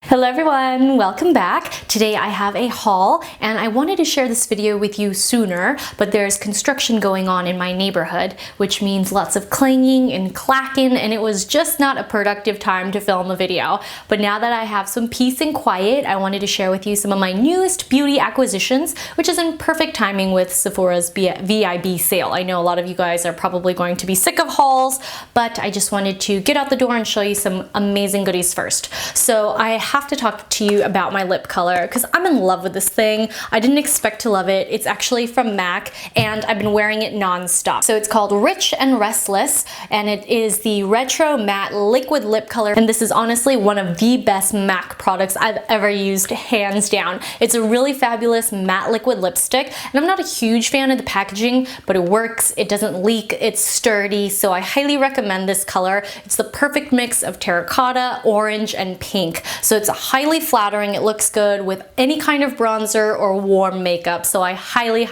Hello everyone, welcome back. Today I have a haul and I wanted to share this video with you sooner, but there's construction going on in my neighborhood, which means lots of clanging and clacking, and it was just not a productive time to film a video. But now that I have some peace and quiet, I wanted to share with you some of my newest beauty acquisitions, which is in perfect timing with Sephora's VIB sale. I know a lot of you guys are probably going to be sick of hauls, but I just wanted to get out the door and show you some amazing goodies first. So I have to talk to you about my lip color because I'm in love with this thing. I didn't expect to love it. It's actually from MAC and I've been wearing it non-stop. So it's called Rich and Restless and it is the Retro Matte Liquid Lip Color, and this is honestly one of the best MAC products I've ever used, hands down. It's a really fabulous matte liquid lipstick and I'm not a huge fan of the packaging, but it works, it doesn't leak, it's sturdy, so I highly recommend this color. It's the perfect mix of terracotta, orange, and pink. So it's highly flattering. It looks good with any kind of bronzer or warm makeup, so I highly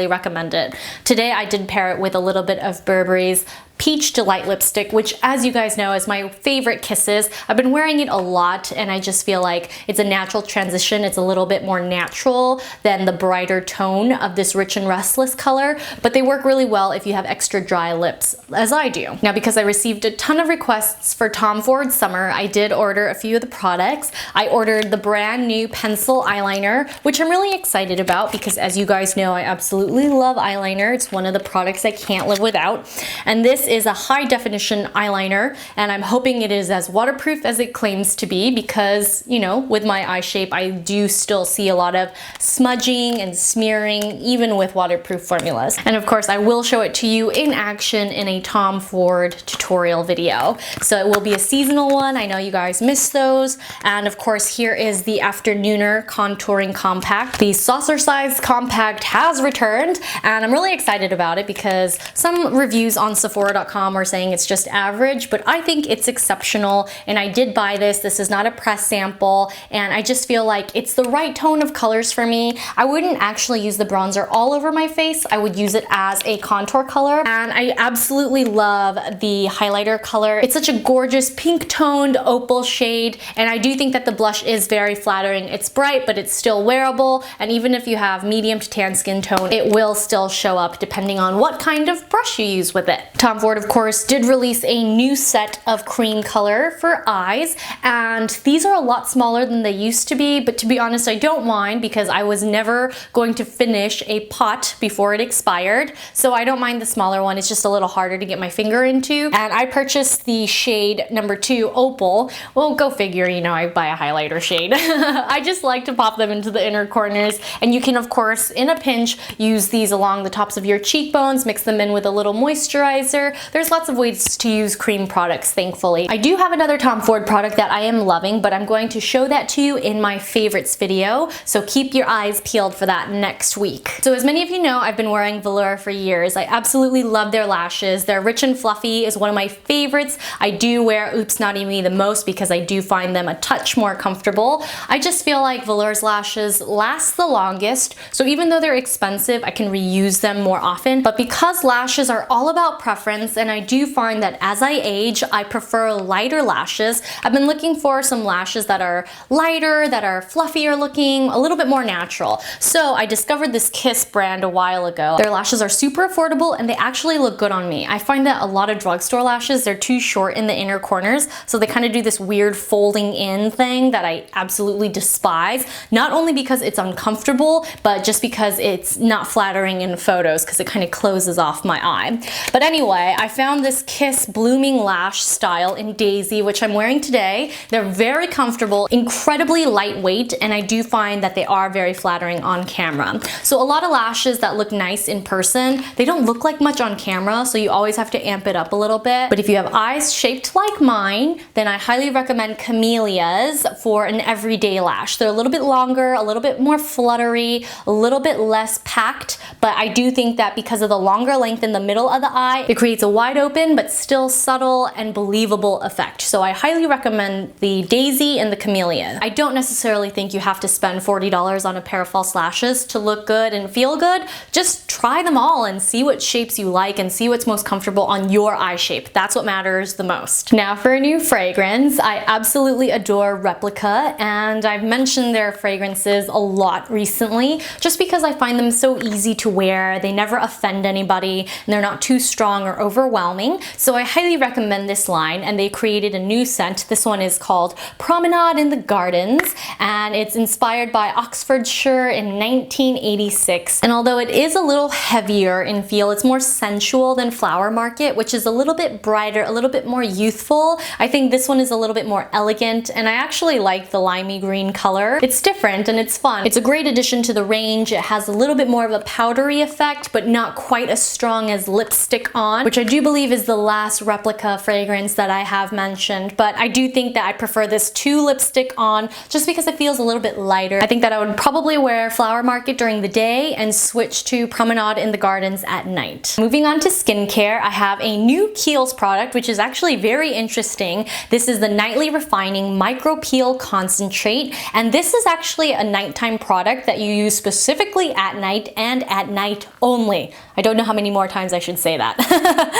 recommend it. Today I did pair it with a little bit of Burberry's Peach Delight lipstick, which, as you guys know, is my favorite kisses. I've been wearing it a lot and I just feel like it's a natural transition. It's a little bit more natural than the brighter tone of this Rich and Restless color, but they work really well if you have extra dry lips, as I do. Now, because I received a ton of requests for Tom Ford Summer, I did order a few of the products. I ordered the brand new pencil eyeliner, which I'm really excited about because, as you guys know, I absolutely love eyeliner. It's one of the products I can't live without. And this is a high definition eyeliner and I'm hoping it is as waterproof as it claims to be because, you know, with my eye shape I do still see a lot of smudging and smearing even with waterproof formulas. And of course I will show it to you in action in a Tom Ford tutorial video. So it will be a seasonal one. I know you guys miss those. And of course here is the Afternooner Contouring Compact. The saucer size compact has returned and I'm really excited about it because some reviews on Sephora.com are saying it's just average, but I think it's exceptional and I did buy this. This is not a press sample and I just feel like it's the right tone of colors for me. I wouldn't actually use the bronzer all over my face. I would use it as a contour color, and I absolutely love the highlighter color. It's such a gorgeous pink toned opal shade and I do think that the blush is very flattering. It's bright but it's still wearable, and even if you have medium to tan skin tone it will still show up depending on what kind of brush you use with it. Tom Ford, of course, did release a new set of cream color for eyes, and these are a lot smaller than they used to be, but to be honest, I don't mind because I was never going to finish a pot before it expired, so I don't mind the smaller one. It's just a little harder to get my finger into, and I purchased the shade number 2 Opal. Well, go figure, you know, I buy a highlighter shade. I just like to pop them into the inner corners, and you can, of course, in a pinch, use these along the tops of your cheekbones, mix them in with a little moisturizer. There's lots of ways to use cream products, thankfully. I do have another Tom Ford product that I am loving, but I'm going to show that to you in my favorites video, so keep your eyes peeled for that next week. So as many of you know, I've been wearing velour for years. I absolutely love their lashes. They're rich and fluffy is one of my favorites. I do wear Oops Naughty Me the most because I do find them a touch more comfortable. I just feel like velour's lashes last the longest, so even though they're expensive, I can reuse them more often. But because lashes are all about preference, and I do find that as I age, I prefer lighter lashes. I've been looking for some lashes that are lighter, that are fluffier looking, a little bit more natural. So I discovered this Kiss brand a while ago. Their lashes are super affordable and they actually look good on me. I find that a lot of drugstore lashes, they're too short in the inner corners, so they kind of do this weird folding in thing that I absolutely despise. Not only because it's uncomfortable, but just because it's not flattering in photos because it kind of closes off my eye. But anyway, I found this Kiss Blooming Lash style in Daisy, which I'm wearing today. They're very comfortable, incredibly lightweight, and I do find that they are very flattering on camera. So a lot of lashes that look nice in person, they don't look like much on camera, so you always have to amp it up a little bit. But if you have eyes shaped like mine, then I highly recommend Camellia's for an everyday lash. They're a little bit longer, a little bit more fluttery, a little bit less packed, but I do think that because of the longer length in the middle of the eye, it creates creates a wide open but still subtle and believable effect. So I highly recommend the Daisy and the Camellia. I don't necessarily think you have to spend $40 on a pair of false lashes to look good and feel good. Just try them all and see what shapes you like and see what's most comfortable on your eye shape. That's what matters the most. Now for a new fragrance, I absolutely adore Replica, and I've mentioned their fragrances a lot recently just because I find them so easy to wear. They never offend anybody and they're not too strong or overwhelming. So I highly recommend this line, and they created a new scent. This one is called Promenade in the Gardens, and it's inspired by Oxfordshire in 1986. And although it is a little heavier in feel, it's more sensual than Flower Market, which is a little bit brighter, a little bit more youthful. I think this one is a little bit more elegant, and I actually like the limey green color. It's different and it's fun. It's a great addition to the range. It has a little bit more of a powdery effect, but not quite as strong as Lipstick On, which I do believe is the last Replica fragrance that I have mentioned. But I do think that I prefer this to Lipstick On just because it feels a little bit lighter. I think that I would probably wear Flower Market during the day and switch to Promenade in the Gardens at night. Moving on to skincare, I have a new Kiehl's product, which is actually very interesting. This is the Nightly Refining Micro Peel Concentrate, and this is actually a nighttime product that you use specifically at night and at night only. I don't know how many more times I should say that.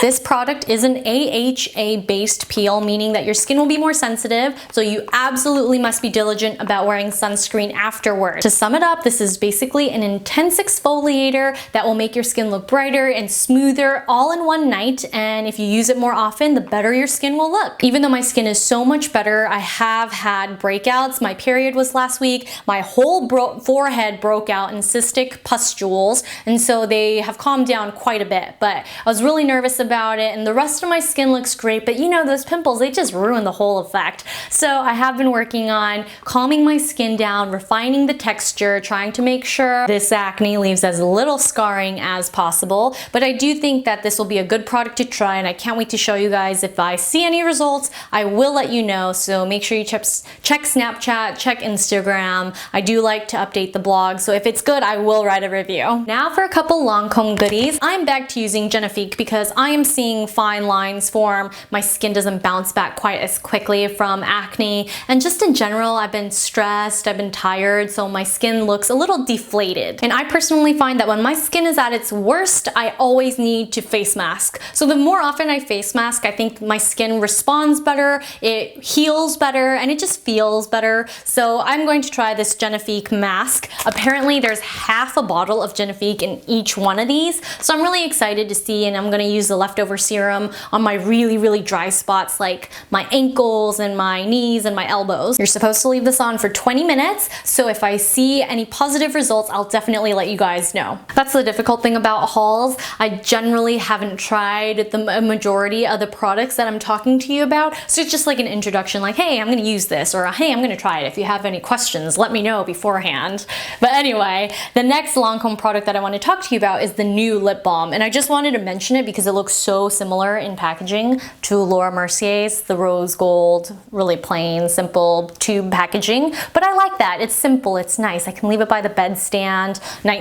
This product is an AHA based peel, meaning that your skin will be more sensitive, so you absolutely must be diligent about wearing sunscreen afterward. To sum it up, this is basically an intense exfoliator that will make your skin look brighter and smoother all in one night, and if you use it more often, the better your skin will look. Even though my skin is so much better, I have had breakouts. My period was last week. My whole forehead broke out in cystic pustules, and so they have calmed down quite a bit, but I was really nervous about it, and the rest of my skin looks great, but you know, those pimples, they just ruin the whole effect. So I have been working on calming my skin down, refining the texture, trying to make sure this acne leaves as little scarring as possible. But I do think that this will be a good product to try, and I can't wait to show you guys. If I see any results, I will let you know, so make sure you check Snapchat, check Instagram. I do like to update the blog, so if it's good, I will write a review. Now for a couple Lancome goodies. I'm back to using Genoptics because I am seeing fine lines form. My skin doesn't bounce back quite as quickly from acne, and just in general, I've been stressed, I've been tired, so my skin looks a little deflated. And I personally find that when my skin is at its worst, I always need to face mask. So the more often I face mask, I think my skin responds better, it heals better, and it just feels better. So I'm going to try this Genoptics mask. Apparently there's half a bottle of Genoptics in each one of these, so I'm really excited to see, and I'm going to use the leftover serum on my really dry spots like my ankles and my knees and my elbows. You're supposed to leave this on for 20 minutes, so if I see any positive results, I'll definitely let you guys know. That's the difficult thing about hauls. I generally haven't tried the majority of the products that I'm talking to you about, so it's just like an introduction, like, hey, I'm going to use this, or hey, I'm going to try it. If you have any questions, let me know beforehand. But anyway, the next Lancome product that I want to talk to you about is the new lip balm, and I just wanted to mention it because it looks so similar in packaging to Laura Mercier's, the rose gold, really plain, simple tube packaging. But I like that. It's simple, it's nice. I can leave it by the bedstand,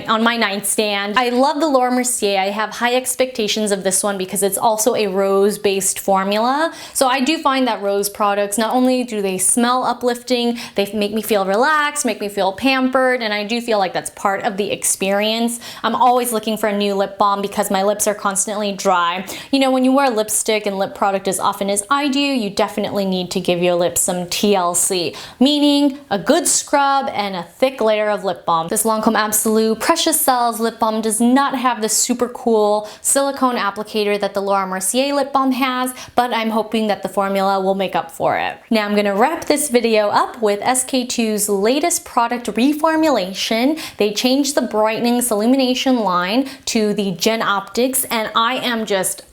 on my nightstand. I love the Laura Mercier. I have high expectations of this one because it's also a rose-based formula. So I do find that rose products, not only do they smell uplifting, they make me feel relaxed, make me feel pampered, and I do feel like that's part of the experience. I'm always looking for a new lip balm because my lips are constantly dry. You know, when you wear lipstick and lip product as often as I do, you definitely need to give your lips some TLC, meaning a good scrub and a thick layer of lip balm. This Lancome Absolute Precious Cells lip balm does not have the super cool silicone applicator that the Laura Mercier lip balm has, but I'm hoping that the formula will make up for it. Now I'm gonna wrap this video up with SK-II's latest product reformulation. They changed the brightening illumination line to the Genoptics, and I am just,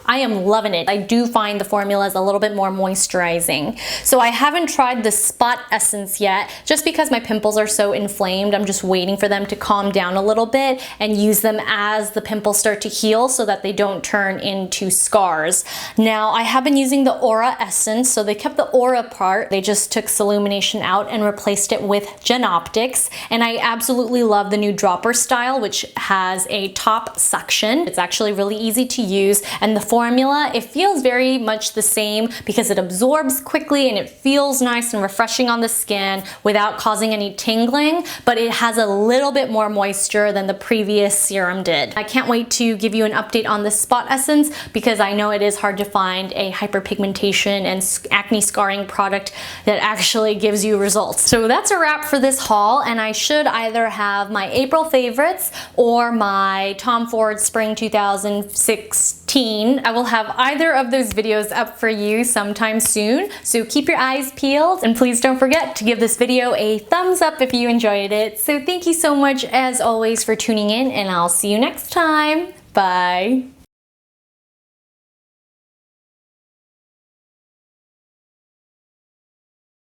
I am loving it. I do find the formula is a little bit more moisturizing. So I haven't tried the Spot Essence yet, just because my pimples are so inflamed. I'm just waiting for them to calm down a little bit and use them as the pimples start to heal so that they don't turn into scars. Now I have been using the Aura Essence, so they kept the Aura part. They just took Illumination out and replaced it with Genoptics, and I absolutely love the new dropper style, which has a top suction. It's actually really easy to use. And the formula, it feels very much the same because it absorbs quickly and it feels nice and refreshing on the skin without causing any tingling, but it has a little bit more moisture than the previous serum did. I can't wait to give you an update on this Spot Essence because I know it is hard to find a hyperpigmentation and acne scarring product that actually gives you results. So that's a wrap for this haul, and I should either have my April favorites or my Tom Ford Spring 2016. I will have either of those videos up for you sometime soon, so keep your eyes peeled, and please don't forget to give this video a thumbs up if you enjoyed it. So thank you so much as always for tuning in, and I'll see you next time. Bye.